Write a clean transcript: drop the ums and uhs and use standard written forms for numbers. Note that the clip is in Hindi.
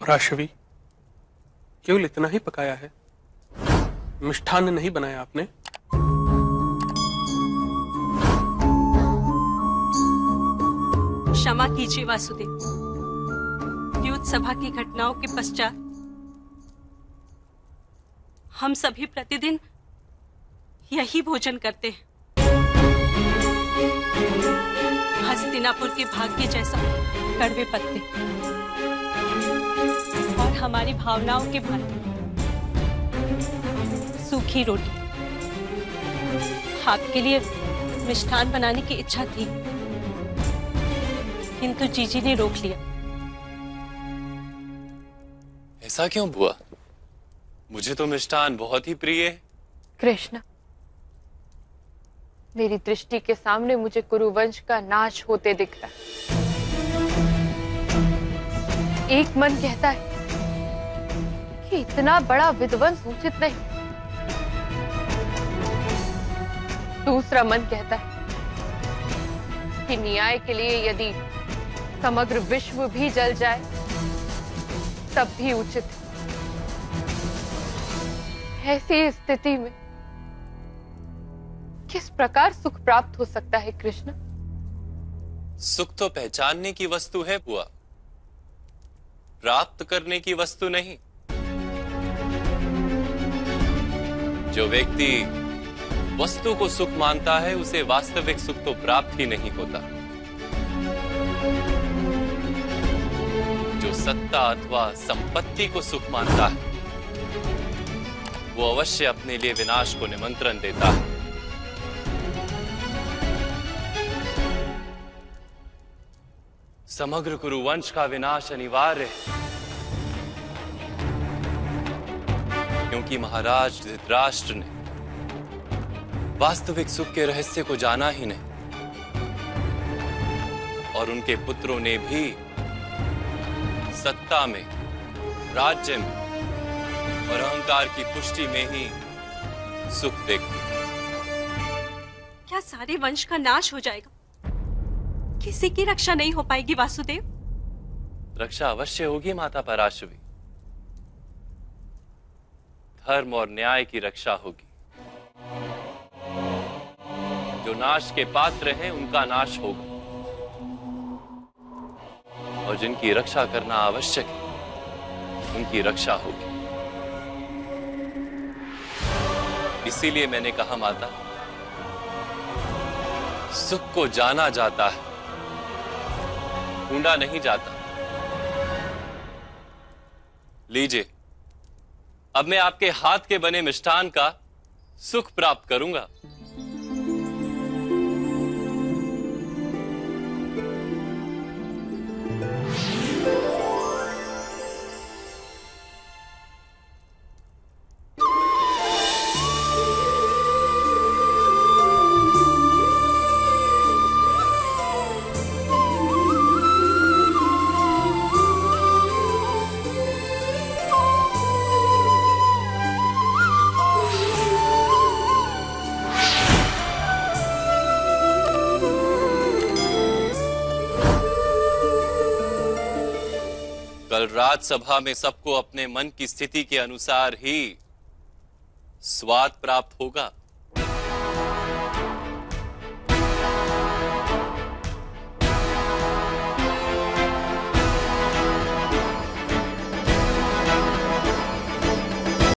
राशवी, केवल इतना ही पकाया है? मिष्ठान्न नहीं बनाया आपने? क्षमा कीजिए वासुदेव, द्यूत सभा की घटनाओं के पश्चात हम सभी प्रतिदिन यही भोजन करते हैं। हस्तिनापुर के भाग्य जैसा कड़वे पत्ते और हमारी भावनाओं के भांति सूखी रोटी। आपके लिए मिष्ठान बनाने की इच्छा थी, किंतु जीजी ने रोक लिया। ऐसा क्यों बुआ? मुझे तो मिष्ठान बहुत ही प्रिय है। कृष्ण, मेरी दृष्टि के सामने मुझे कुरुवंश का नाश होते दिख रहा है। एक मन कहता है कि इतना बड़ा विध्वंस उचित नहीं, दूसरा मन कहता है कि न्याय के लिए यदि समग्र विश्व भी जल जाए तब भी उचित है। ऐसी स्थिति में किस प्रकार सुख प्राप्त हो सकता है कृष्ण? सुख तो पहचानने की वस्तु है बुआ, प्राप्त करने की वस्तु नहीं। जो व्यक्ति वस्तु को सुख मानता है उसे वास्तविक सुख तो प्राप्त ही नहीं होता। जो सत्ता अथवा संपत्ति को सुख मानता है वो अवश्य अपने लिए विनाश को निमंत्रण देता है। समग्र कुरुवंश का विनाश अनिवार्य है, क्योंकि महाराज धृतराष्ट्र ने वास्तविक सुख के रहस्य को जाना ही नहीं, और उनके पुत्रों ने भी सत्ता में, राज्य में और अहंकार की पुष्टि में ही सुख देखा। क्या सारे वंश का नाश हो जाएगा? किसी की रक्षा नहीं हो पाएगी वासुदेव? रक्षा अवश्य होगी माता पराशवी। धर्म और न्याय की रक्षा होगी। जो नाश के पात्र हैं उनका नाश होगा, और जिनकी रक्षा करना आवश्यक है उनकी रक्षा होगी। इसीलिए मैंने कहा माता, सुख को जाना जाता है, ढूंढा नहीं जाता। लीजिए, अब मैं आपके हाथ के बने मिष्ठान का सुख प्राप्त करूंगा। कल राजसभा में सबको अपने मन की स्थिति के अनुसार ही स्वाद प्राप्त होगा।